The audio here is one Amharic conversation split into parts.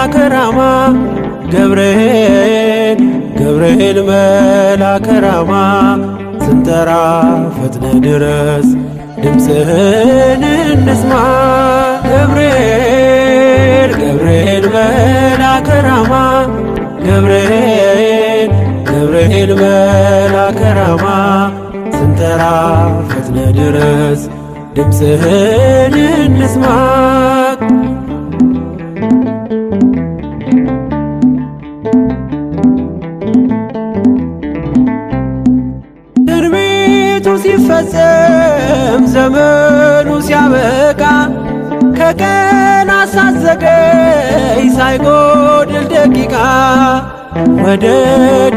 መልአከ ራማ ገብርኤል ገብርኤል መልአከ ራማ ስንጠራ ፈጥነ ድረስ ድምፅህን እንስማ ገብርኤል ገብርኤል መልአከ ራማ ገብርኤል ገብርኤል መልአከ ራማ ስንጠራ ፈጥነ ድረስ ድምፅህን እንስማ ትንቢቱ ሲፈጸም ዘመኑ ሲያበቃ ከቀናት ሳትዘገይ ሳይጎድል ደቂቃ ወደ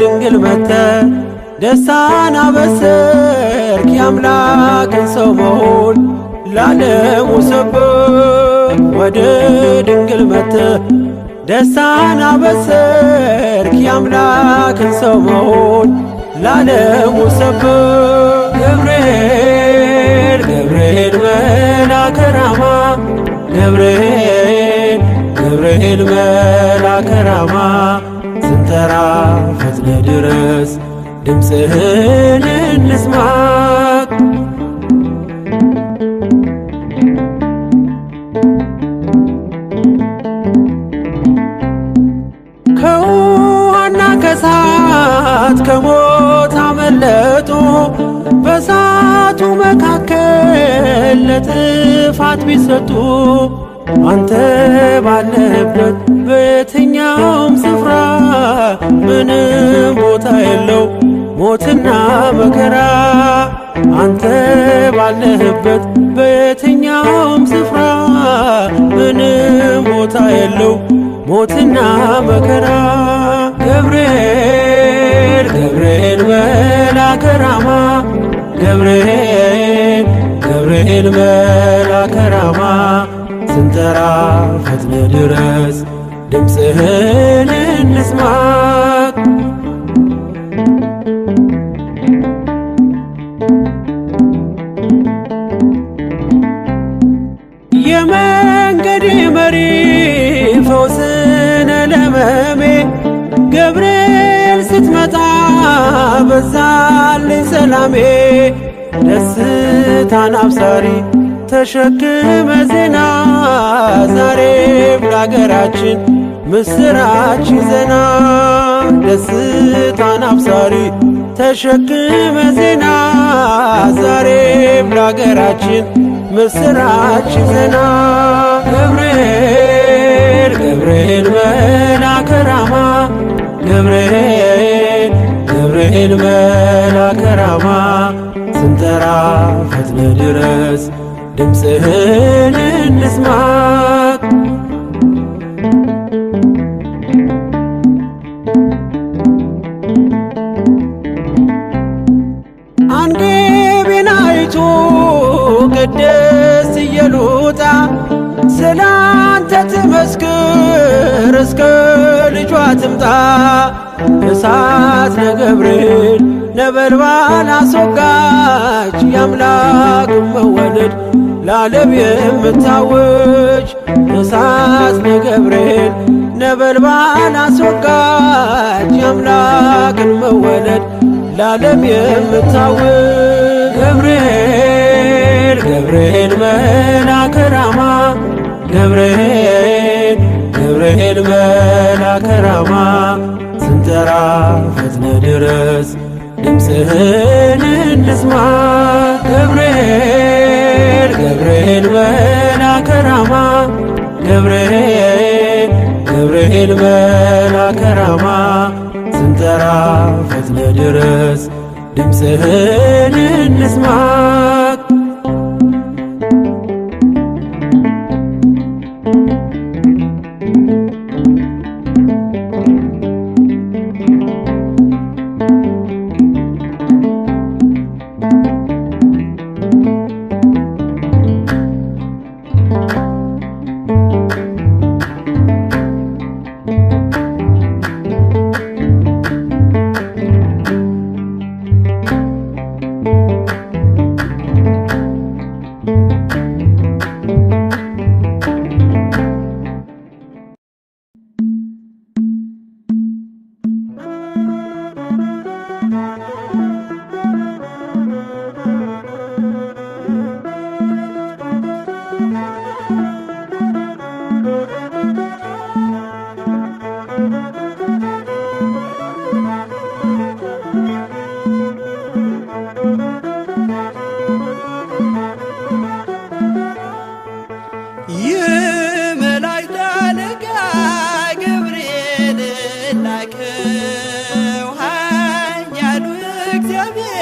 ድንግል መጥተህ ደስታን አበሰርክ የአምላክን ሰው መሆን ለዓለሙ ሰበክ ወደ ድንግል መጥተህ ደስታን አበሰርክ የአምላክን ሰው መሆን ለዓለሙ ሰበክ ገብርኤል ገብርኤል መልአከ ራማ ገብርኤል ገብርኤል መልአከ ራማ ስንጠራ ፈጥነ ድረስ ድምፅህን እንስማ ከውሃና ከእሳት ከሞት አመለጡ በእሳቱ መካከል ለጥፋት ቢሰጡ አንተ ባለህበት በየትኛውም ስፍራ ምንም ቦታ የለው ሞትና መከራ አንተ ባለህበት በየትኛውም ስፍራ ምንም ቦታ የለው ሞትና መከራ ገብርኤል ገብርኤል መልአከ ራማ ገብርኤል ገብርኤል መልአከ ራማ ስንጠራ ፈጥነ ድረስ ድምፅህን እንስማ የመንገዴ መሪ ፈውስነ ለሕመሜ ገብርኤል ስትመጣ በዛልኝ ሰላሜ ደስታን አብሳሪ ተሸክመ ዜና ዛሬም ለአገራችን ምስራች ይዘና ደስታን አብሳሪ ተሸክመ ዜና ዛሬም ለአገራችን ምስራች ይዘና ገብርኤል ገብርኤል መልአከ ራማ ገብርኤል ገብርኤል መልአከ ራማ ስንጠራ ፈጥነ ድረስ ድምፅህን እንስማ አንጌቤን አይቱ ቅድስት ኢየሉጣ ስላንተ ትመስክር እስከ ልጇ ትምጣ እሳት ነገብርኤል ነበልባል አስወጋች የአምላክ መወለድ ለዓለም የምታወጅ እሳት ነገብርኤል ነበልባል አስወጋች የአምላክን መወለድ ለዓለም የምታወጅ ገብርኤል ገብርኤል መልአከ ራማ ገብርኤል ገብርኤል መልአከ ራማ ስንጠራ ፈጥነ ድረስ ድምፅህን እንስማ ገብርኤል ገብርኤል መልአከ ራማ ገብርኤል ገብርኤል መልአከ ራማ ስንጠራ ፈጥነ ድረስ ድምፅህን እንስማ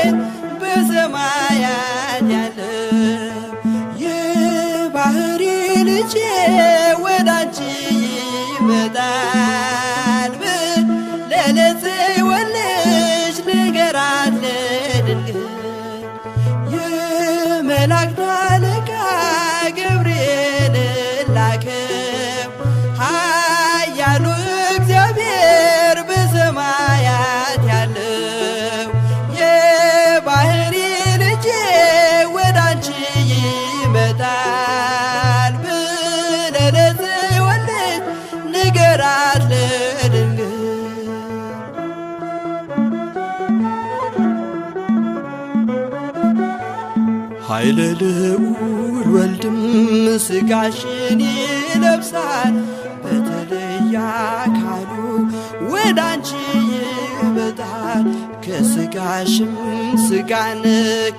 እግዚአብሔር በሰማያት ያለው የባህሪ ልጄ ወዳንቺ ይመጣል ብለህ ለጽዮን ልጅ ንገራት ለድንግል የመላእክት አለቃ ገብርኤል ላከው ኃያሉ እግዚአብሔር በሰማያት ያለው የባህሪ ልጄ ወዳንቺ ይመጣል ብለህ ለጽዮን ልጅ ንገራት ለድንግል ኃይለ ልዑል ወልድም ሥጋሽን ይለብሳል በተለየ አካሉ ወዳንቺ ይመጣል ከሥጋሽም ሥጋን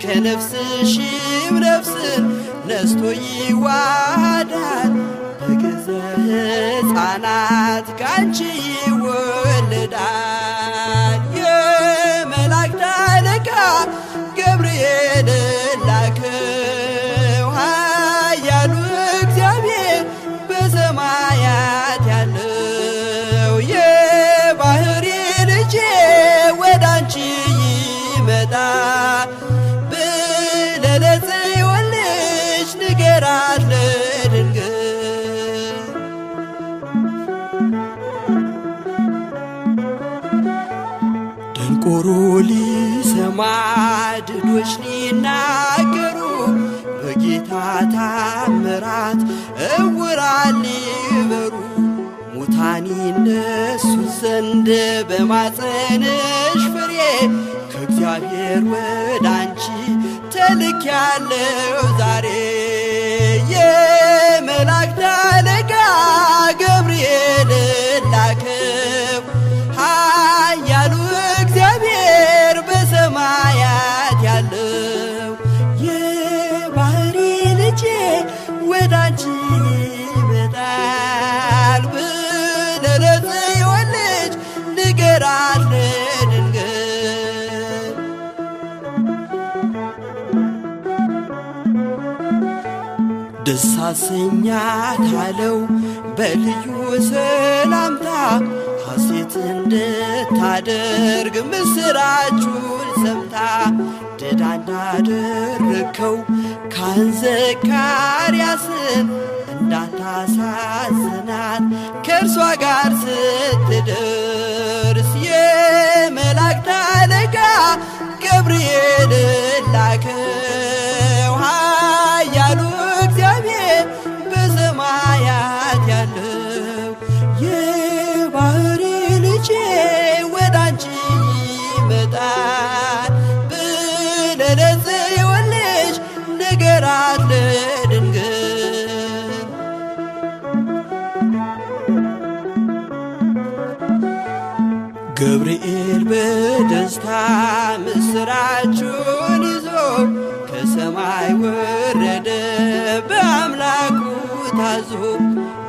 ከነፍስሽም ነፍስን ነስቶ ይዋሃዳል በገዛ ሕፃናት ካንቺ ይወለዳል የመላእክት አለቃ ገብርኤል ላከው ኃያሉ እግዚአብሔር በሰማያት ያለው የባህሪ ልጄ ወዳንቺ ይመጣል ብለህ ለጽዮን ልጅ ንገራት ለድንግል ደንቆሮ ሊሰማ ድዶች ሊናገሩ በጌታ ታምራት ዕውራን ሊበሩ ሙታን ይነሱ ዘንድ በማፀንሽ ፍሬ ከእግዚአብሔር ወዳንቺ ተልኬያለሁ ዛሬ የመላእክት አለቃ ገብርኤል ላከው ኃያሉ እግዚአብሔር በሰማያት ያለው የባህሪ ልጄ ወዳንቺ ይመጣል ብለህ ለጽዮን ልጅ ንገራት ለድንግል ደስ አሰኛት አለው በልዩ ሰላምታ ሐሴት እንድታደርግ ምስራቹን ሰምታ ድዳ እንዳደረከው ካህን ዘካርያስን እንዳታሳዝናት ከእርሷ ጋር ስትደርስ የመላእክት አለቃ ገብርኤል ላከው ኃያሉ እግዚአብሔር በሰማያት ያለው የባህሪ ልጄ ወዳንቺ ይመጣል ብለህ ለጽዮን ልጅ ንገራት ለድንግል ገብርኤል በደስታ ምስራቹን ይዞ ከሰማይ ወረደ በአምላኩ ታዞ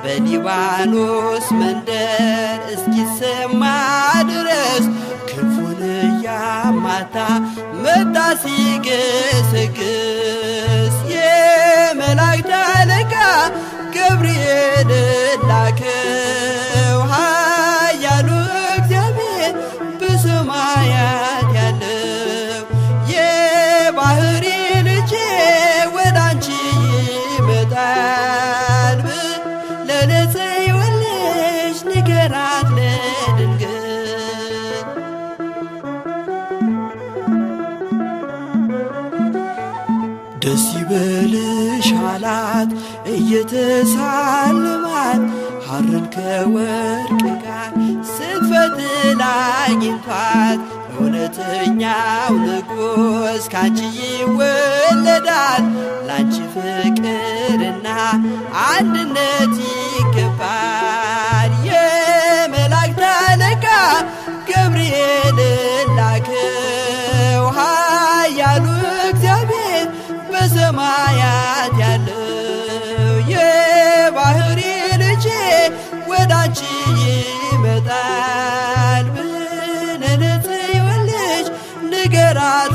በሊባኖስ መንደር እስኪሰማ ድረስ ክንፉን እያማታ መጣ ሲገሰግስ የመላእክት አለቃ ገብርኤል ላከው ኃያሉ እግዚአብሔር በሰማያት ያለው የባህሪ ልጄ ወዳንቺ ይመጣል ብለህ ለጽዮን ልጅ ንገራት ለድንግል ደስ ይበልሽ አላት እየተሳለማት ሐርን ከወርቅ ጋር ስትፈትል አግኝቷት እውነተኛው ንጉሥ ካንቺ ይወለዳል ላንቺ ፍቅርና አንድነት ይገባል የመላእክት አለቃ ገብርኤል ላከው ኃያሉ እግዚአብሔር በሰማያት ያለው የባህሪ ልጄ ወዳንቺ ይመጣል ብለህ ለጽዮን ልጅ ንገራት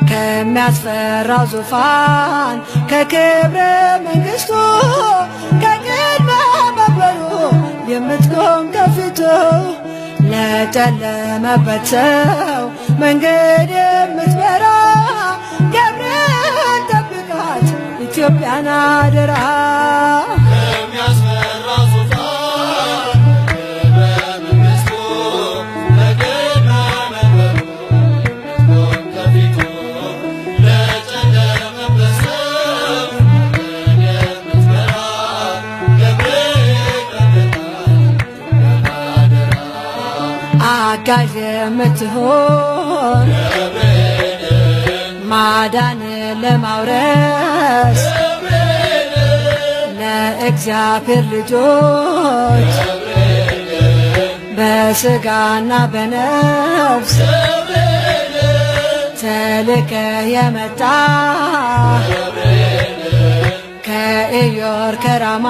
ከሚያስፈራው ዙፋን ከክብረ መንግስቱ ከቅድመ መንበሩ የምትቆም ከፊቱ ለጨለመበት ሰው መንገድ የምትመራ ገብርኤል ጠብቃት ኢትዮጵያን አደራ። አጋዥ የምትሆን ማዳን ለማውረስ ለእግዚአብሔር ልጆች በስጋና በነፍስ ተልከ የመጣ ከኢዮር ከራማ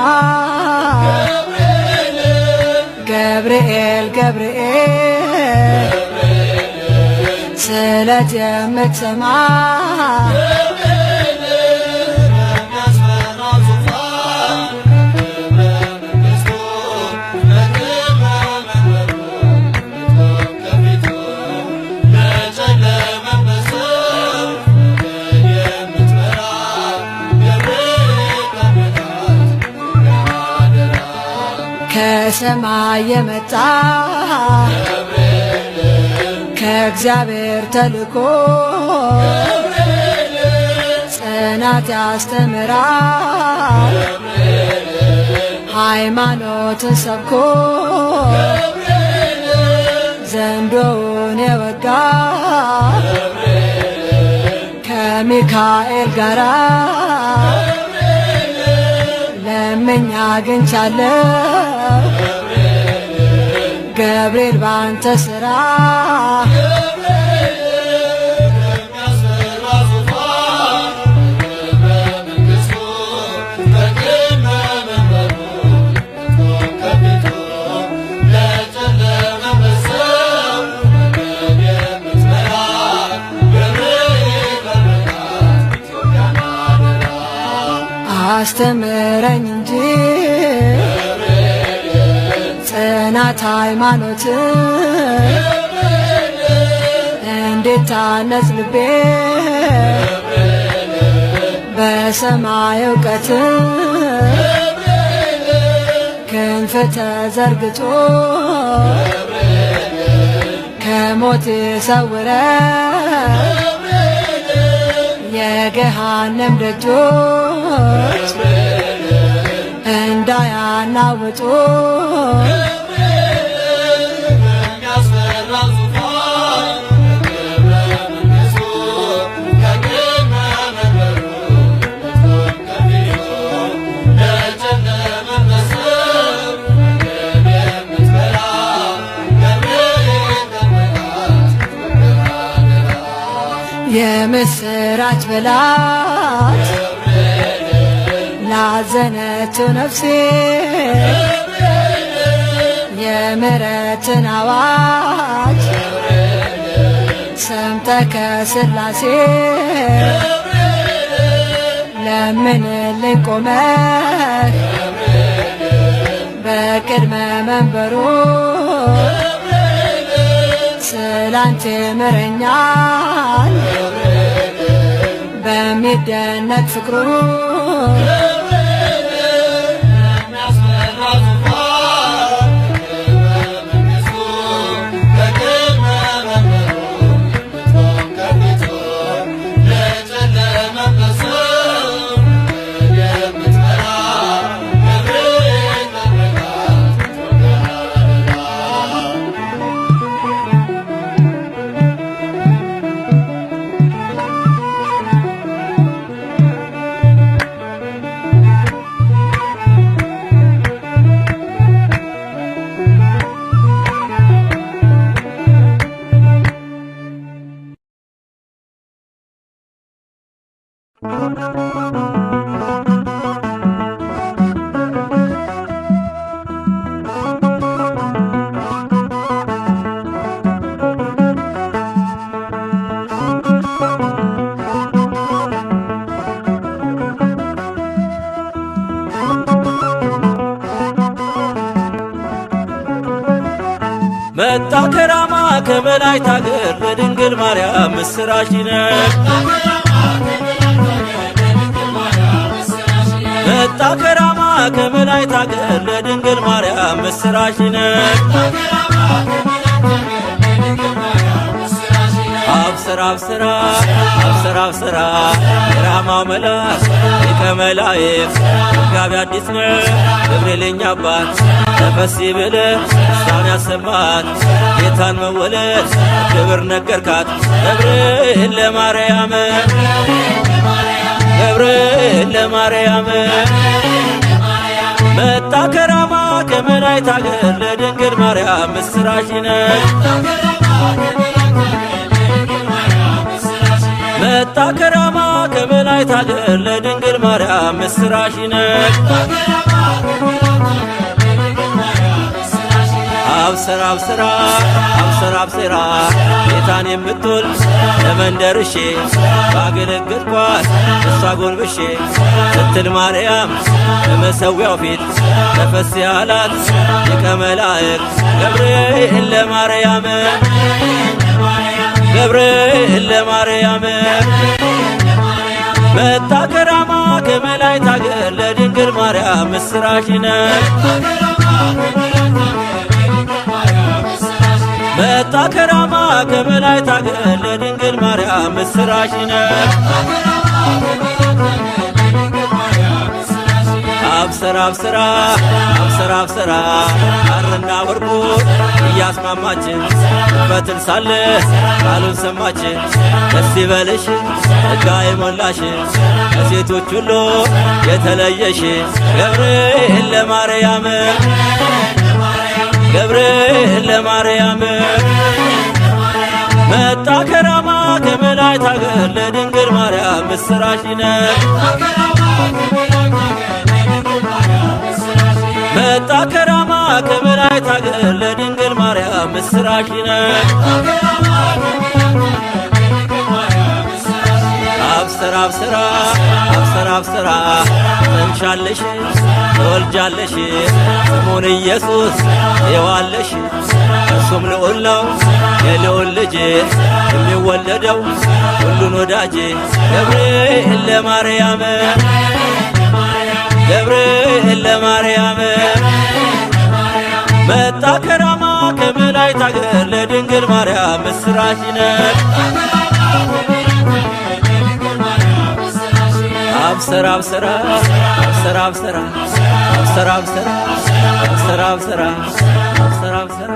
ገብርኤል ገብርኤል ስለት የምትሰማ ከሰማይ የመጣ ከእግዚአብሔር ተልኮ ጽናት ያስተምራል ሃይማኖትን ሰብኮ ዘንዶውን የወጋ ከሚካኤል ጋራ ለምኛ አግኝቻለሁ ገብርኤል ባንተ ስራ አስተምረኝ እንጂ ጽናት ሃይማኖት እንዴት ታነጽ ልቤ በሰማይ እውቀት ክንፍ ተዘርግቶ ከሞት ሰውረ የገሃነም ደጆች እንዳያናውጡ የምስራች በላት ላዘነችው ነፍሴ የምሕረትን አዋጅ ሰምተህ ከሥላሴ ለምንልኝ ቆመህ በቅድመ መንበሩ ስላንተ ምረኛል በሚደነቅ ፍቅሩ መጣ ከራማ ከመላእክት አገር ለድንግል ማርያም ምስራች ነው። መጣ ከራማ ከመላእክት አገር ለድንግል ማርያም ምስራች ነው። አብስራ አብስራ አብስራ አብስራ የራማው መልአክ ሊቀ መላእክት መጋቢ አዲስ ነው። ገብርኤል የኛ አባት ተፈሲ ብለህ ደስታን ያሰማት ጌታን መወለድ ክብር ነገርካት። ገብርኤል ለማርያም ገብርኤል ለማርያም መጣ ከራማ ከመላእክት አገር ለድንግል ማርያም ምስራች ነው። መጣ ከራማ ከመላእክት አገር ለድንግል ማርያም ምስራች ነው። አብስራ አብስራ አብስራ አብስራ ጌታን የምትወልድ ለመንደርሼ ባገለገልኳት እሷ ጎንብሼ ስትል ማርያም በመሠዊያው ፊት ተፈሥሒ አላት ሊቀ መላእክት ገብርኤል ለማርያም ገብርኤል ለማርያም መጣ ከራማ ከመላእክት አገር ለድንግል ማርያም ምስራች ነው። መጣ ከራማ ከመላእክት አገር ለድንግል ማርያም ምስራች ነው። አብስራ አብስራ አብስራ አብስራ ሐርና ወርቁ እያስማማችን ፈትል ሳለ ቃሉን ሰማችን። ደስ ይበልሽ ጸጋ የሞላሽ ከሴቶች ሁሉ የተለየሽ ገብርኤል ለማርያም ገብርኤል ለማርያም መጣ ከራማ ከመላእክት አገር ለድንግል ማርያም ምስራች ነው። መጣ ከራማ ከመላእክት አገር ለድንግል ማርያም ምስራች ነው። አብስራ አብስራ አብስራ አብስራ እንሻለሽ ትወልጃለሽ ስሙን ኢየሱስ ይዋለሽ እርሱም ልዑል ነው የልዑል ልጅ የሚወለደው ሁሉን ወዳጅ ገብርኤል ለማርያም ገብርኤል ለማርያም መጣ ከራማ ከመላእክት አገር ለድንግል ማርያም ምስራች ነው። አብስራ አብስራ አብስራ አብስራ አብስራ አብስራ አብስራ አብስራ አብስራ አብስራ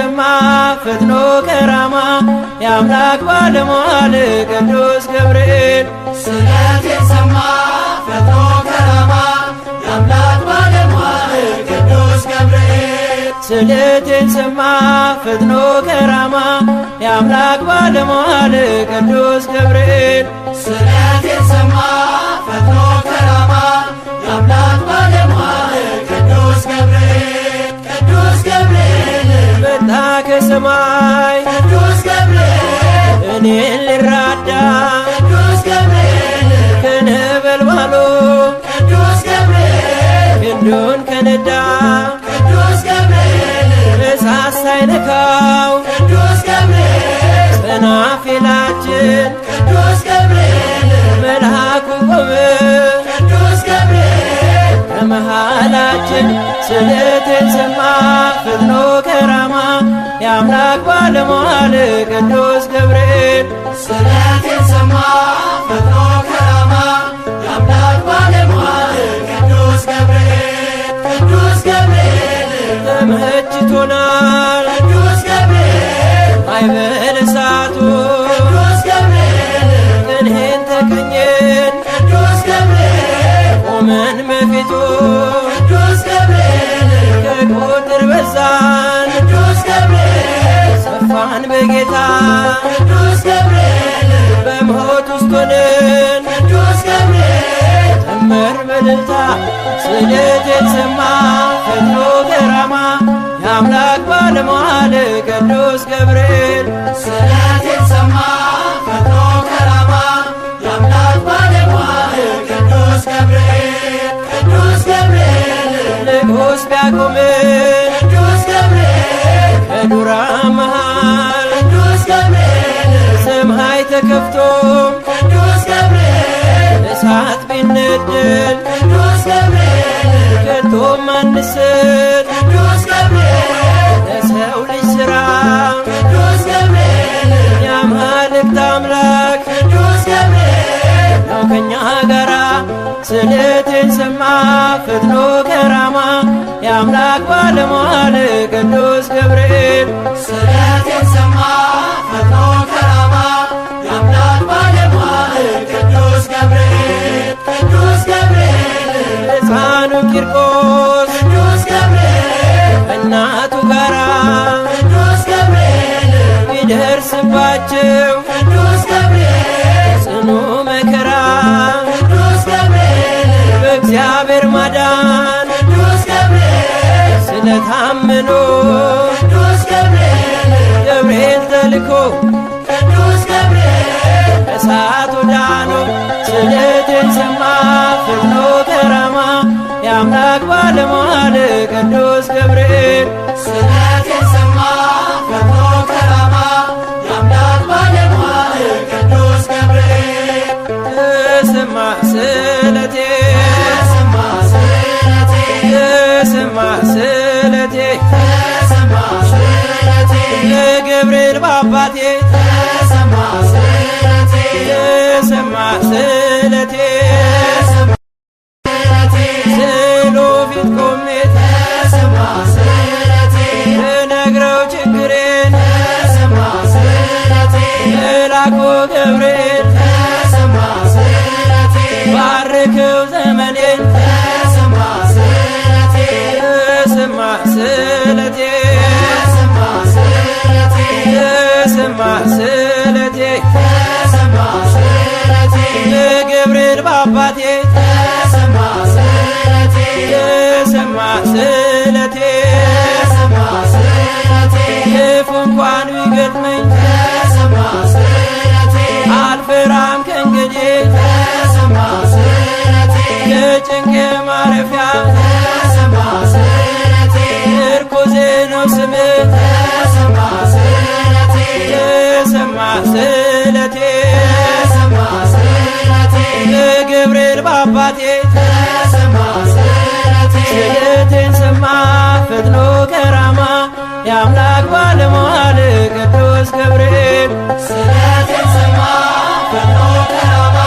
ሰማ ፈጥኖ ከራማ የአምላክ ባለሟል ቅዱስ ገብርኤል ስለቴን ሰማ ፈጥኖ ከራማ የአምላክ ባለሟል ቅዱስ ገብርኤል ስለቴን ሰማ ፈጥኖ ከራማ የአምላክ ባለሟል ቅዱስ ገብርኤል ስለቴን ሰማ ፈጥኖ ከራማ የአምላክ ባለሟል ቅዱስ ገብርኤል ቅዱስ ገብርኤል መጣ ከሰማይ ቅዱስ ገብርኤል እኔን ሊራዳ ቅዱስ ገብርኤል ከነበልባሉ ቅዱስ ገብርኤል ክንዱን ከነዳ ቅዱስ ገብርኤል እሳት ሳይነካው ቅዱስ ገብርኤል ሰናፊላችን ቅዱስ ገብርኤል መልአኩ ቆመ ቅዱስ ገብርኤል ከመሃላችን ስለቴን ሰማ ፈጥኖ ከራማ የአምላክ ባለሟል ቅዱስ ገብርኤል ስለቴን ሰማ ፈጥኖ ከራማ የአምላክ ባለሟል ቅዱስ ገብርኤል ቅዱስ ገብርኤል ተመችቶናል ቅዱስ ገብርኤል ማዕበለ እሳቱ ቅዱስ ገብርኤል ቅንህን ተቀኘን ቅዱስ ገብርኤል ቆመን በፊቱ ቅዱስ ገብርኤል ከቁጥር በዛን ቅዱስ ገብርኤል ሰፋን በጌታ ቅዱስ ገብርኤል በሞት ውስጥ ሆነን ቅዱስ ገብርኤል ዘመር በእልልታ ስለቴን ሰማ ፈጥኖ ከራማ የአምላክ ባለሟል ቅዱስ ገብርኤል ስለቴን ሰማ ፈጥኖ ከራማ የአምላክ ባለሟል ቅዱስ ገብርኤል ቅዱስ ገብርኤል ንጉሥ ቢያቆምን ቅዱስ ገብርኤል ከዱራ መሃል ቅዱስ ገብርኤል ሰማይ ተከፍቶ ቅዱስ ገብርኤል እሳት ቢነደድ ቅዱስ ገብርኤል ከቶም አንስት ቅዱስ ገብርኤል ለሰው ልጅ ሥራ ቅዱስ ገብርኤል የአማልክት አምላክ ቅዱስ ገብርኤል ነው ከኛ ጋራ ስለቴን ሰማ ፈጥኖ ከራማ የአምላክ ባለሟል ቅዱስ ገብርኤል ስለቴን ሰማ ፈጥኖ ከራማ የአምላክ ባለሟል ቅዱስ ገብርኤል ቅዱስ ገብርኤል ሕፃኑ ቂርቆስ ቅዱስ ገብርኤል ከእናቱ ጋራ ቅዱስ ገብርኤል ቢደርስባቸው ቅዱስ ገብርኤል ጽኑ መከራ ቅዱስ ገብርኤል በእግዚአብሔር ማዳን ቅዱስ ገብርኤል ስለታመኑ ቅዱስ ገብርኤል ገብርኤል ተልኮ ቅዱስ ገብርኤል እሳቱ ዳኑ ስለቴን ሰማ ፈጥኖ ከራማ የአምላክ ባለሟል ቅዱስ ገብርኤል ስለቴን ሰማ ፈጥኖ ከራማ የአምላክ ባለሟል ቅዱስ ገብርኤል ተሰማ ስለቴ ተሰማ ስለቴ ተሰማ ስለቴ ተሰማ ስለቴ ለገብርኤል ባባቴ ተሰማ ስለቴ ተሰማ ስለቴ ተሰማ ስለቴ ስዕሉ ፊት ቆሜ ተሰማ ስለቴ ልነግረው ችግሬን ተሰማ ስለቴ መልአኩ ገብርኤል ተሰማ ስለቴ ባርከው ዘመኔን ተሰማ ስለቴ ተሰማ ስለቴ ተሰማ ስለቴ ተሰማ ስለቴ ተሰማ ስለቴ ለገብርኤል ባባቴ ተሰማ ስለቴ ተሰማ ስለቴ ተሰማ ስለቴ ክፉ እንኳን ቢገጥመኝ ተሰማ ስለቴ አልፈራም ከእንግዲህ ተሰማ ስለቴ የጭንቅ ማረፊያ ተሰማ ስለቴ ምርኩዜ ነው ስምህ ተሰማ ስለቴ ተሰማ ስለቴ ተሰማ ስለቴ ለገብርኤል ባባቴ ተሰማ ስለቴ ስለቴን ሰማ ፈጥኖ ከራማ የአምላክ ባለሟል ቅዱስ ገብርኤል ስለቴን ሰማ ፈጥኖ ከራማ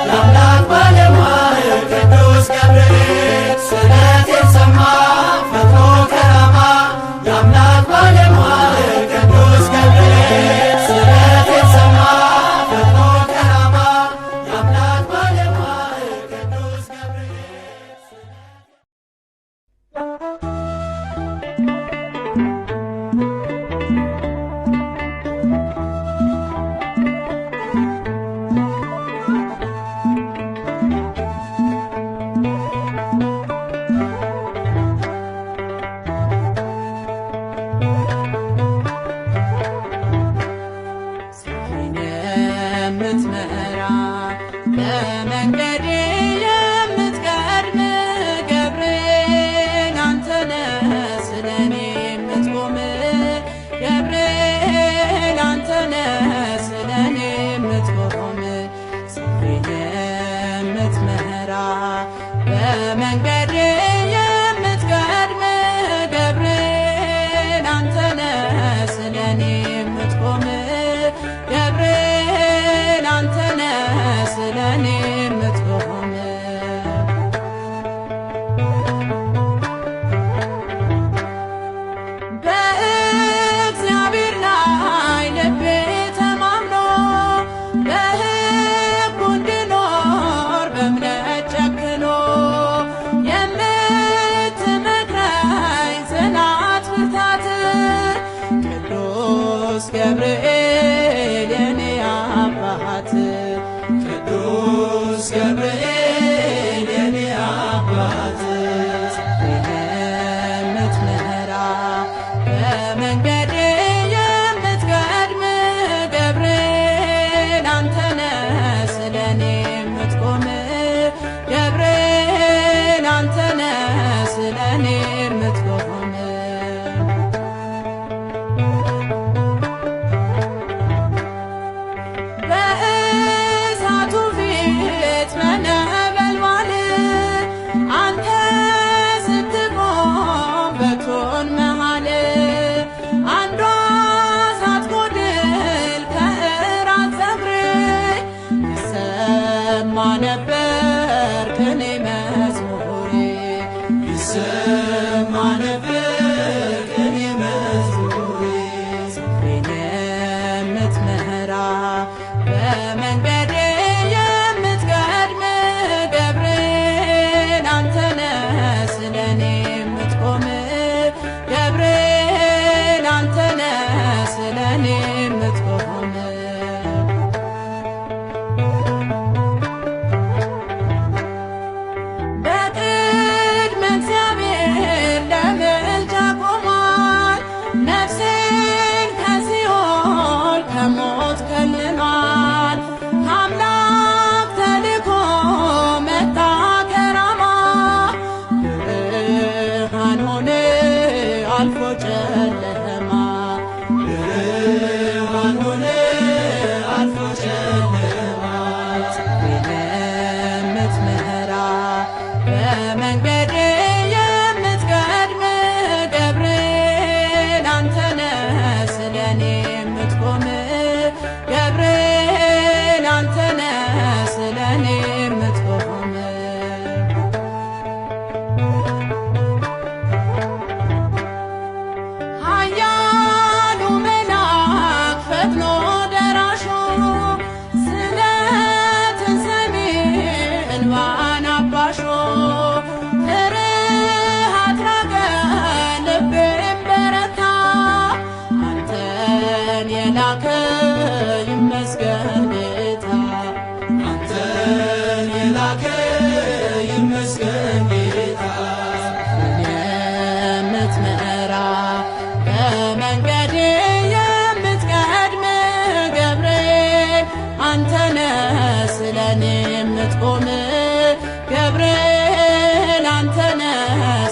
የአምላክ ባለሟል ቅዱስ ገብርኤል ስለቴን ሰማ ፈጥኖ ከራማ የአምላክ ባለሟል ስለኔ የምትቆም ገብርኤል አንተነ ስለኔ የምትቆም በእግዚአብሔር ላይ ልቤ ተማምኖ በሕጉ እንድኖር በእምነት ጨክኖ የምትመክረኝ ጽናት ብርታት ቅዱስ ገብርኤል የኔ አባት ቅዱስ ገብርኤል የኔ አባት የምትመራ በመንገዴ የምትቀድም ገብርኤል አንተነ ስለኔ የምትቆም ገብርኤል አንተነ ስለኔ የምትቆም በእሳቱ ፊት በነበልባል አንተ ስትቆም በእቶን መሃል አንዷ ሳትጎድል ከእራት ፀጉሬ ይሰማ ነበር ቅኔ መዝሙሬ ይሰማ ነበር ቅኔ መዝሙሬ የምትመራ በመንገዴ የምትቀድም ገብርኤል አንተነ ስለኔ የምትቆም ገብርኤል አንተነ ስለኔ የምትቆም በቅድመ እግዚአብሔር ለምልጃ ቆሟል ነፍሴን ከሲኦል ከሞት ከልሏል ከአምላክ ተልኮ መጣ ከራማ ብርሃን ሆነ አልፎ ጨለማ ብርሃን ሆነ አልፎ ጨለማ የምትመራ በመንገዴ የምትቀድም ገብርኤል አንተነ ስለኔ የምትቆም ገብርኤል አንተነ ስለኔ የምትቆም ኃያሉ መልአክ ፈጥኖ ደራሹ ስለትን ሰሚ እንባን አባሾ ፍርሃት ራቀ ልቤም በረታ አንተን የላከ ይመስገን ጌታ አንተን የላከ ይመስገን ጌታ የምትመራ በመንገዴ የምትቀድም ገብርኤል አንተነ ስለኔ የምትቆም ገብርኤል አንተነ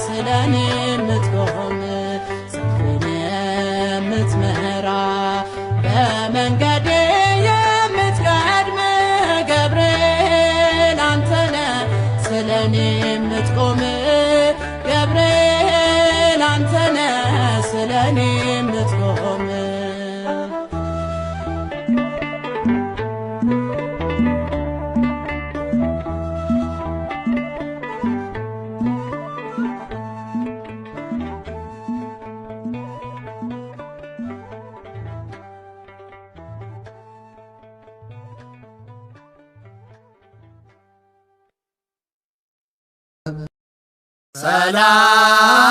ስለኔ የምትቆም ጽድቅን የምትመራ በመንገዴ የምትቀድም ገብርኤል አንተነ ስለኔ የምትቆም ገብርኤል አንተነ ስለኔ የምትቆም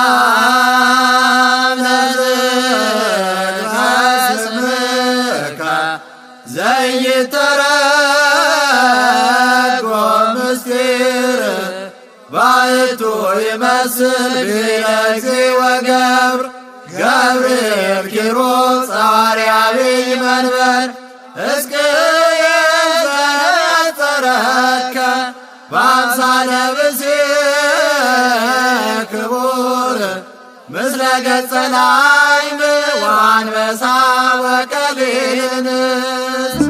ሰላም ለዝክረ ስምከ ዘይተረጎም ምስጢር ባሕቱ ይመስል ቢረግዚ ወገብር ገብርኤል ኪሩብ ጸዋርያ ዐቢይ መንበር ሕዝቅኤል ዘነጸረከ በአምሳለ ብእሲ ክቡር ምስለ ገጸ ላዕም ወአንበሳ ወቀሊል እንስት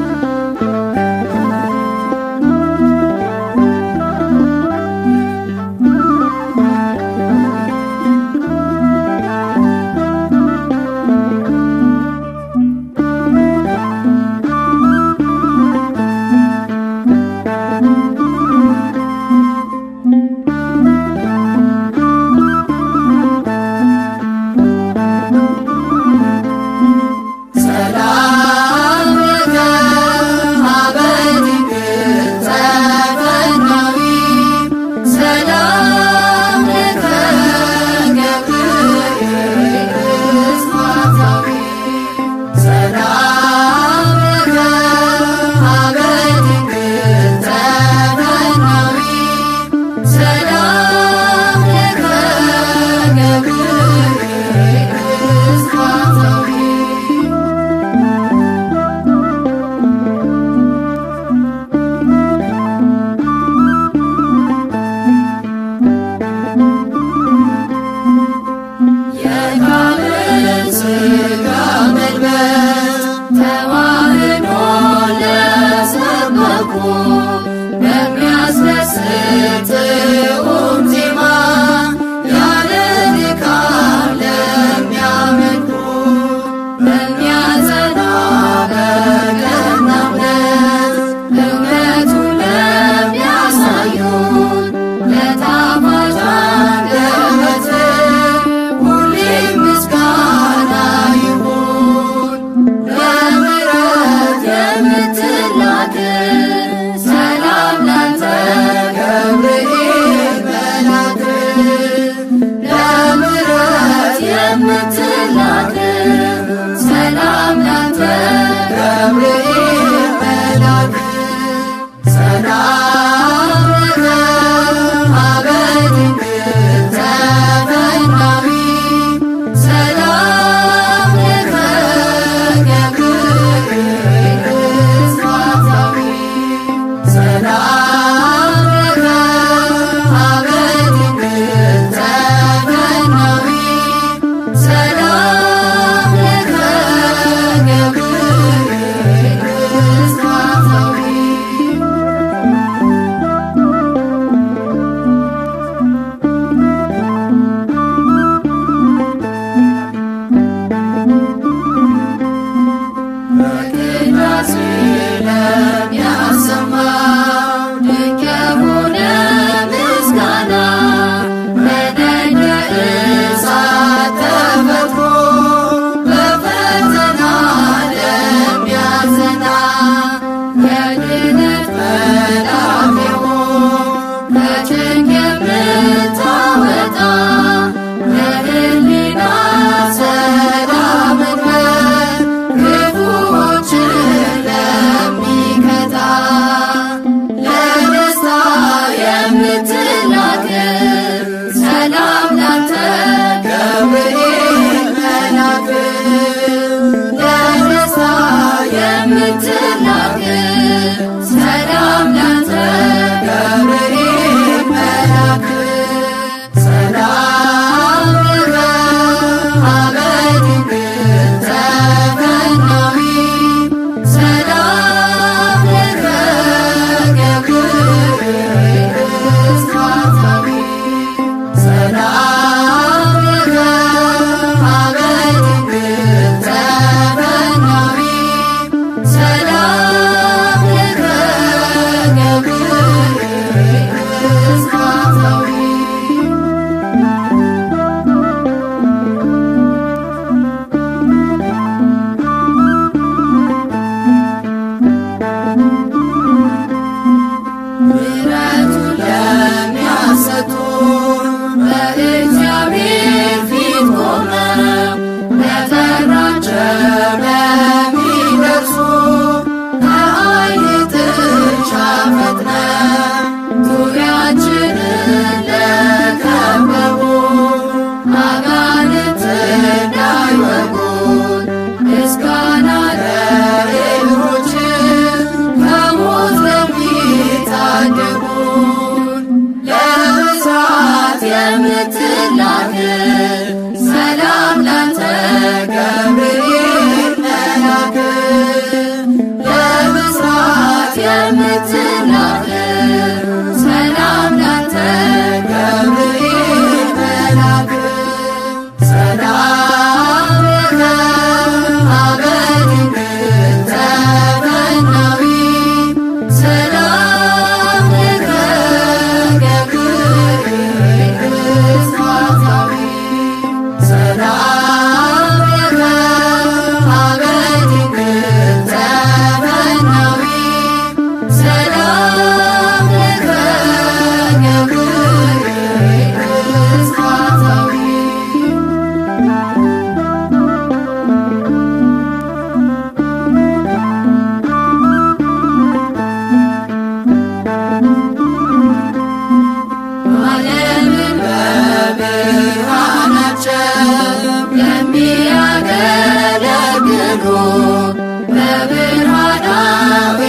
በብርሃናዊ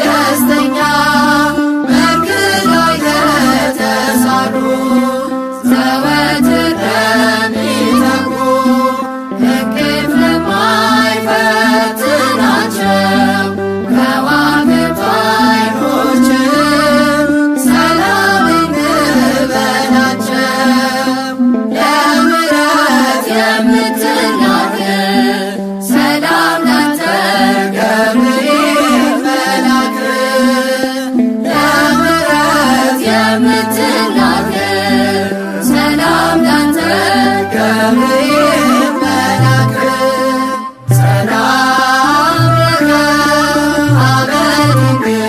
ደስተኛ መርከብ ላይ ለተሳሉ ዘወትር ለሚተጉ እንቅልፍ ለማይፈትናቸው ከዋክብት ዓይኖችህ ሰላም እንበላቸው። ለምሕረት የምትናገር ሰላም ላንተ ገብርኤል መልአክ ለምሕረት የምትናገር ሰላም ላንተ ገብርኤል መልአክ ሰላም ለከ ሀበ ድንግል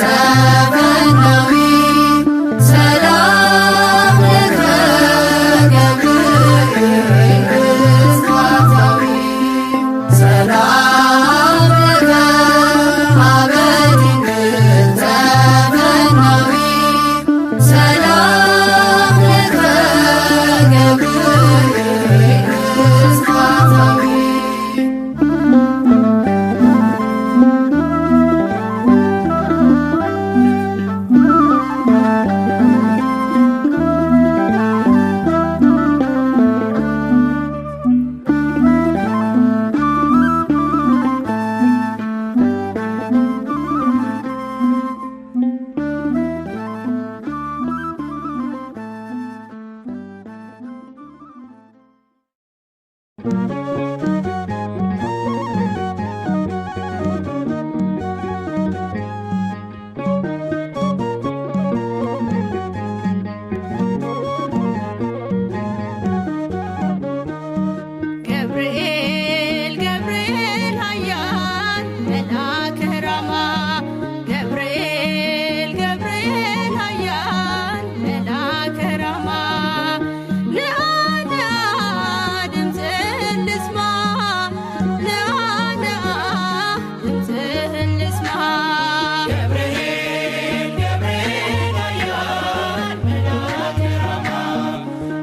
ተፈናዊ ሰላም ለከ ገብርኤል ብስራታዊ ሰላም ለከ ሀበ ድንግል ተፈናዊ ሰላም ለከ ገብርኤል ብስራታዊ ገብርኤል ገብርኤል ኃያል መልአከ ራማ ገብርኤል ገብርኤል ኃያል መልአከ ራማ ንአ ንአ ድምፅህን ልስማ ንአ ንአ ድምፅህን ልስማ ገብርኤል ገብርኤል ኃያል መልአከ ራማ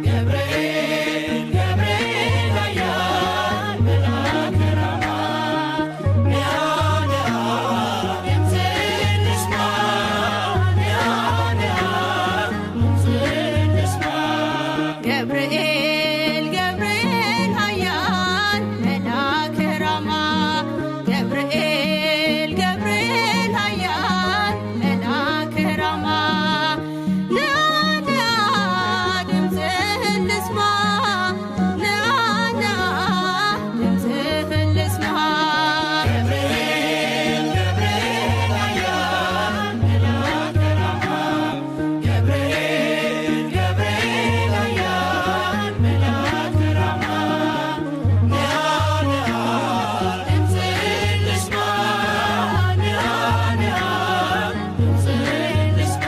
ገብርኤል ገብርኤል ኃያል መልአከ ራማ ንአ ንአ ድምፅህን ልስማ ንአ ንአ ድምፅህን ልስማ ገብርኤል ገብርኤል ኃያል መልአከ ራማ ገብርኤል ገብርኤል ኃያል መልአከ ራማ ንአ ንአ ድምፅህን ልስማ ንአ ንአ ድምፅህን ልስማ ገብርኤል ገብርኤል ኃያል መልአከ ራማ ገብርኤል ገብርኤል ኃያል መልአከ ራማ ንአ ንአ ድምፅህን ልስማ ንአ ንአ ድምፅህን ልስማ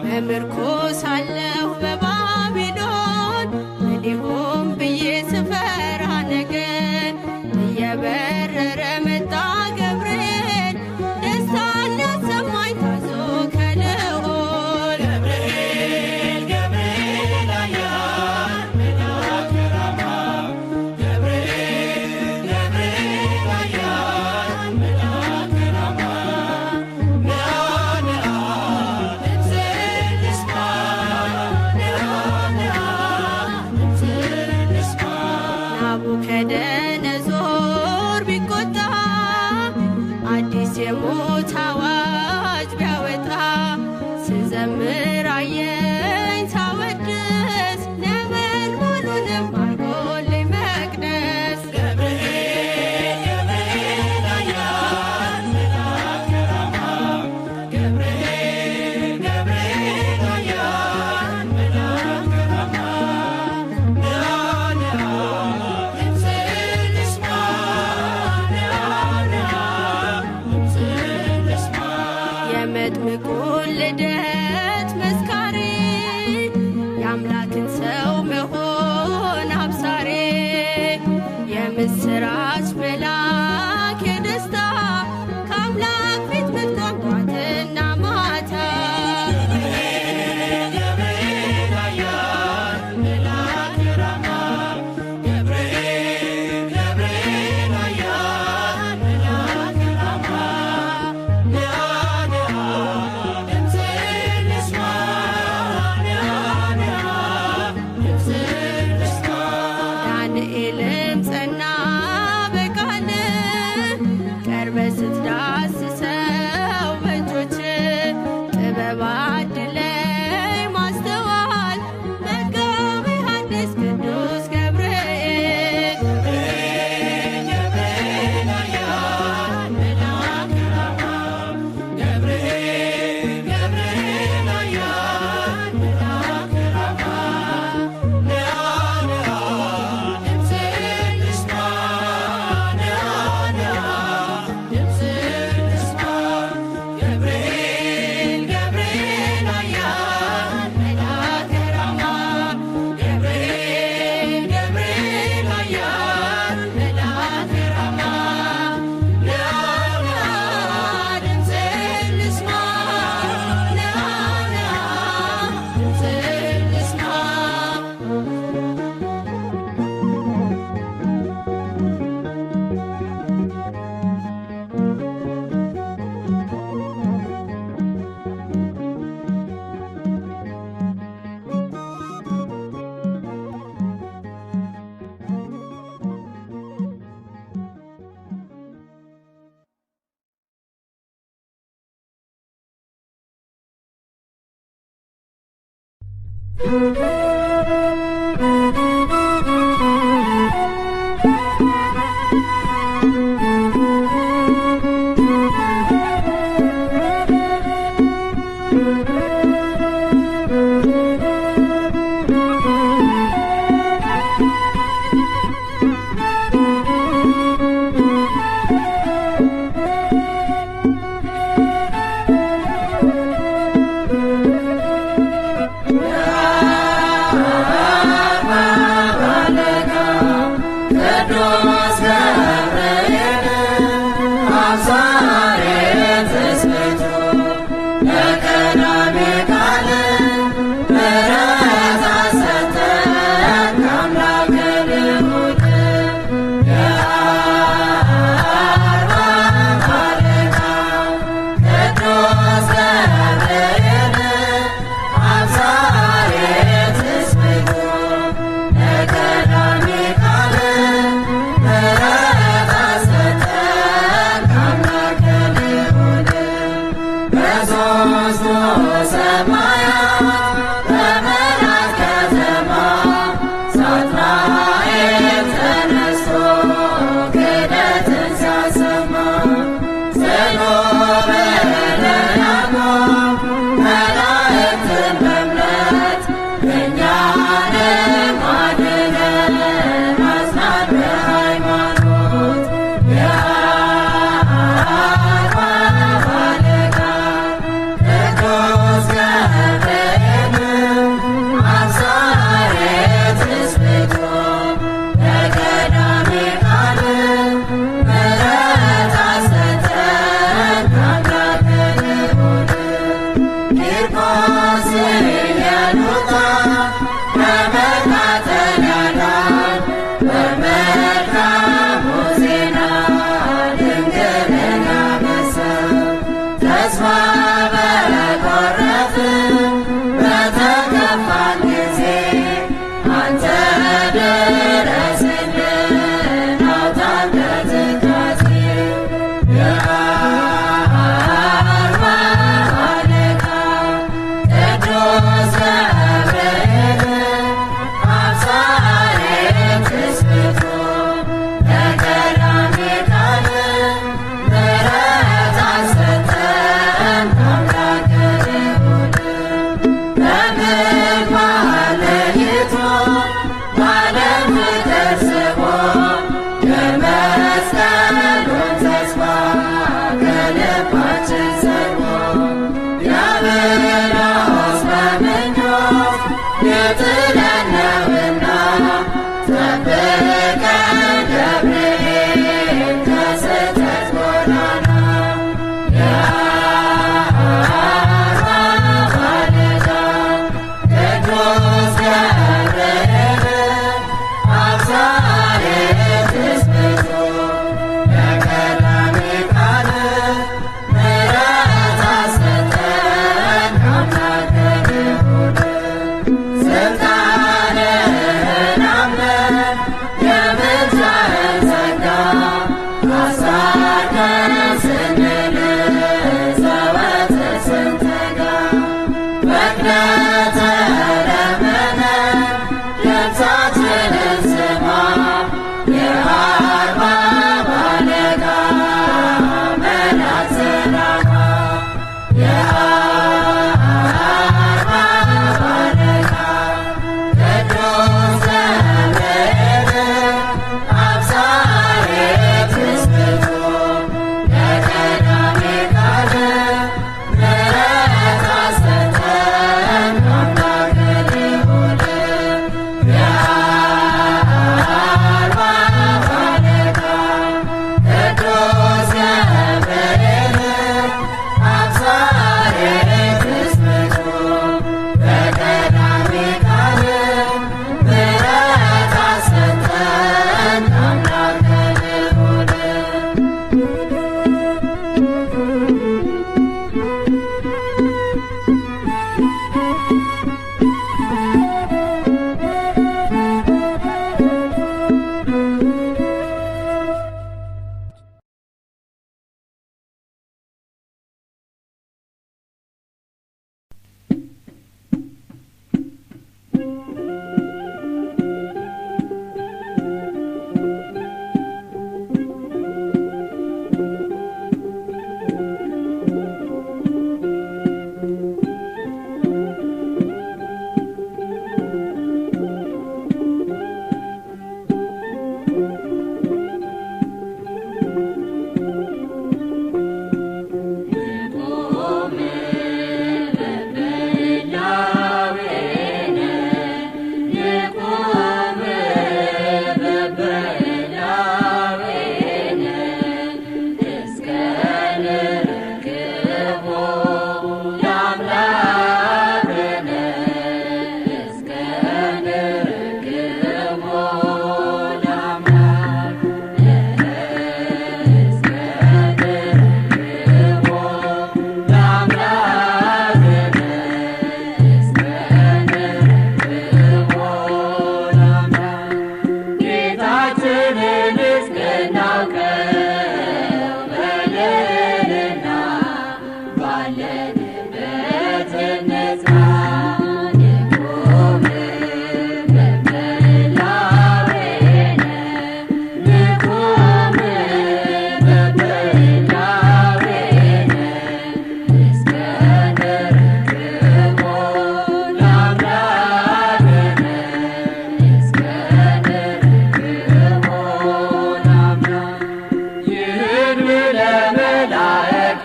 በምርኮ ሳለሁ በባቢሎን ምን ይሁን ብዬ ስፈራ ነገር እየበረረ መጣ ገብርኤል ደስታን ሊያሰማኝ ታዞ ከልዑል ገብርኤል ገብርኤል ኃያል መልአከ ራማ ገብርኤል ገብርኤል ኃያል መልአከ ራማ ንአ ንአ ድምፅህን ልስማ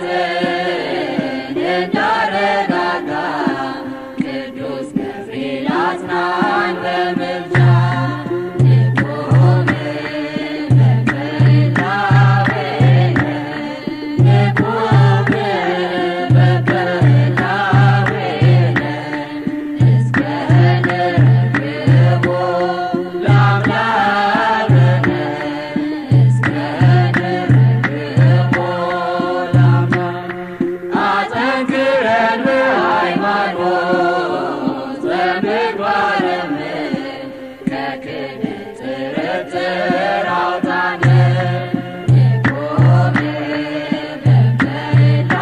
መላእክትን እንዳረጋጋ ቅዱስ ገብርኤል አጽናኝ በምልጃ ንቁም በበላዌነ ንቁም በበላዌነ እስከ ንረክቦ ለአምላክነ እስከ ንረክቦ ለአምላክ አጠንክረን በሃይማኖት በምግባረ ከክህደት ጥርጥር አውጣን ንቁም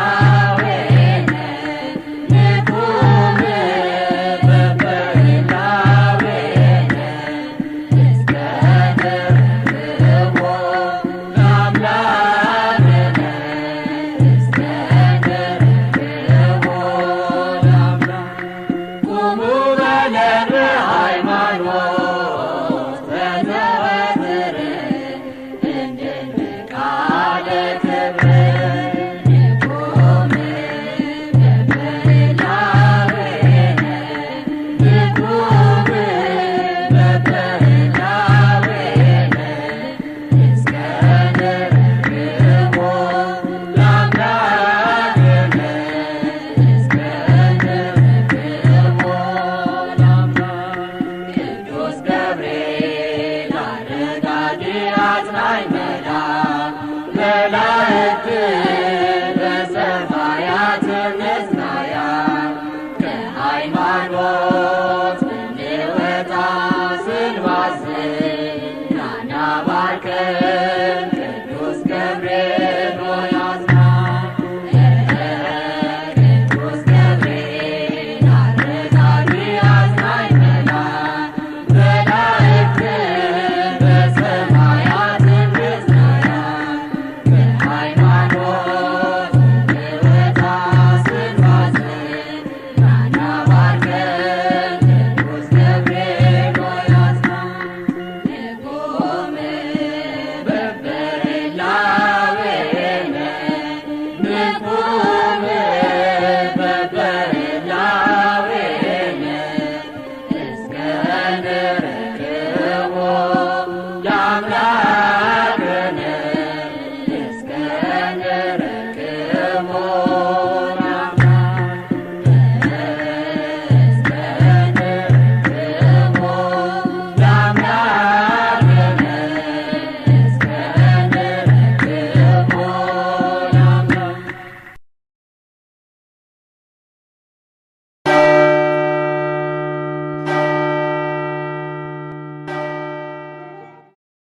በበላዌነ ንቁም በበላዌነ እስከ ንረክቦ ለአምላክነ እስከ ንረክቦ ለአምላክ ቁሙ በለን በሃይማኖት በዘወትር እንድንበቃ ለክብር ንቁም በበላዌነ ንቁም በበላዌነ እስከ ንረክቦ ለአምላክነ እስከ ንረክቦ ለአምላክ ቅዱስ ገብርኤል አረጋጊ አጽናኝ መልአክ መላእክትን በሰማያት መጽናኛ ከሃይማኖት ብንወጣ ስንባዝን ናና ባርከን ቅዱስ ገብርኤል ሆይ አጽናን ቅዱስ ገብርኤል አረጋጊ አጽናኝ መልአክ መላእክትን በሰማያት መጽናኛ ከሃይማኖት ብንወጣ ስንባዝን ናና ባርከን ቅዱስ ገብርኤል ሆይ አጽናን ንቁም በበላዌነ ንቁም በበላዌነ እስከ ንረክቦ ለአምላክነ እስከ ንረክቦ ለአምላክ እስከ ንረክቦ ለአምላክነ እስከ ንረክቦ ለአምላክ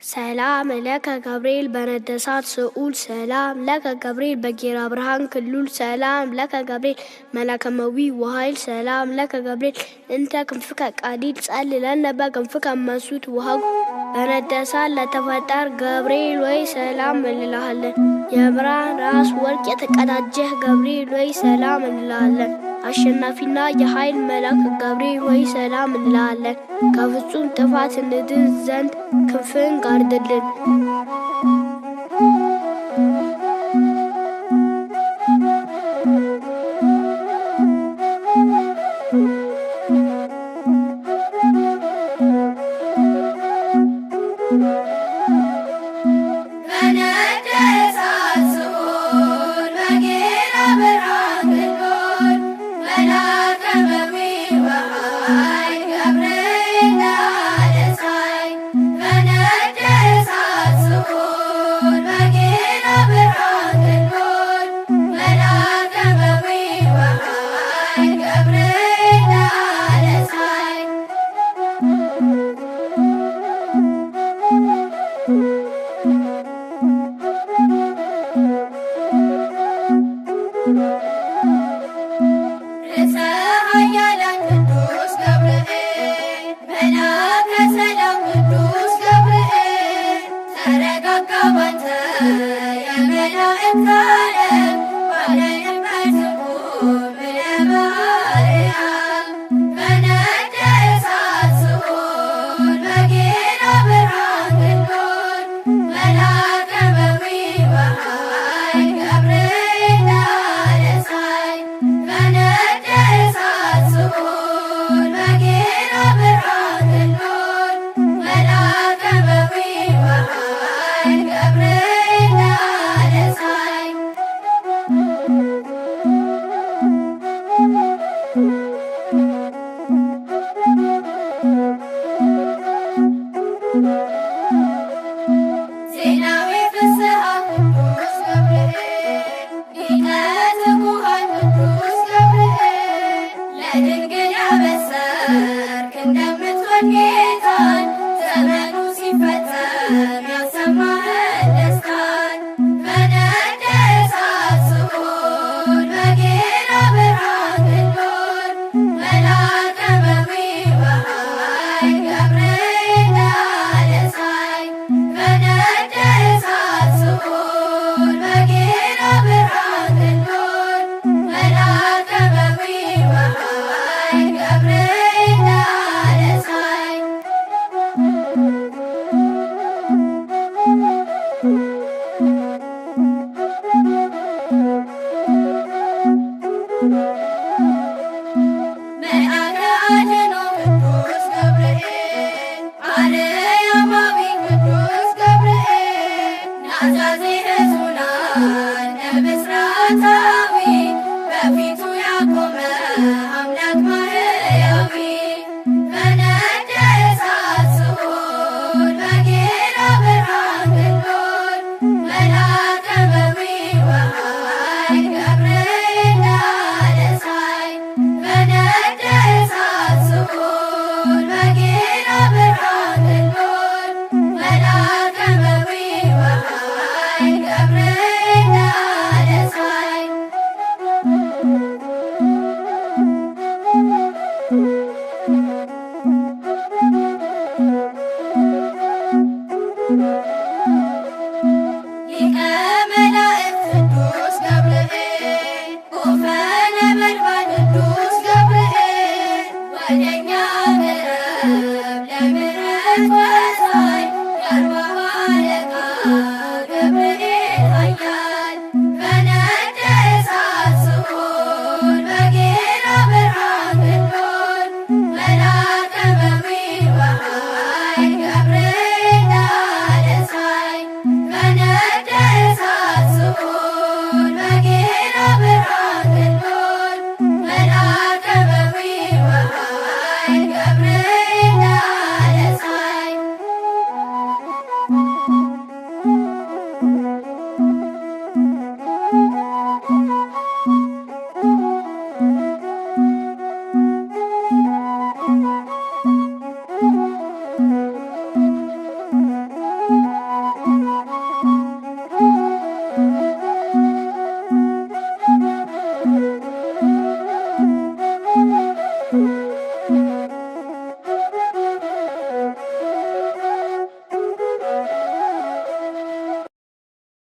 ሰላም ለከ ገብርኤል በነደሳት ስዑል ሰላም ለከ ገብርኤል በጌራ ብርሃን ክሉል ሰላም ለከ ገብርኤል መላከመዊ ወኃይል ሰላም ለከ ገብርኤል እንተ ክንፍከ ቃዲል ጸልለነ በክንፍከ መንሱት ውሃጉ በነደሳት ለተፈጠር ገብርኤል ወይ ሰላም እንልሃለን። የብርሃን ራስ ወርቅ የተቀዳጀህ ገብርኤል ወይ ሰላም እንልሃለን። አሸናፊና የኃይል መልአክ ገብርኤል ወይ ሰላም እንልሃለን። ከፍጹም ጥፋት እንድን ዘንድ ክንፍን ጋርድልን። በነደሳት ስዑል በጌራ ብርሃን ክሉል መላከመዊ ወኃይል ገብርኤል ነአደሳይ በነደሳት ስዑል በጌራ ብርሃን ክሉል መላከመዊ ወኃይል ገብርኤል ነአደሳይ ርዕሰ ኃያላን ቅዱስ ገብርኤል መልአከ ሰላም ቅዱስ ገብርኤል ተረጋጋ ባንተ የመላእክት ዓለም ባለ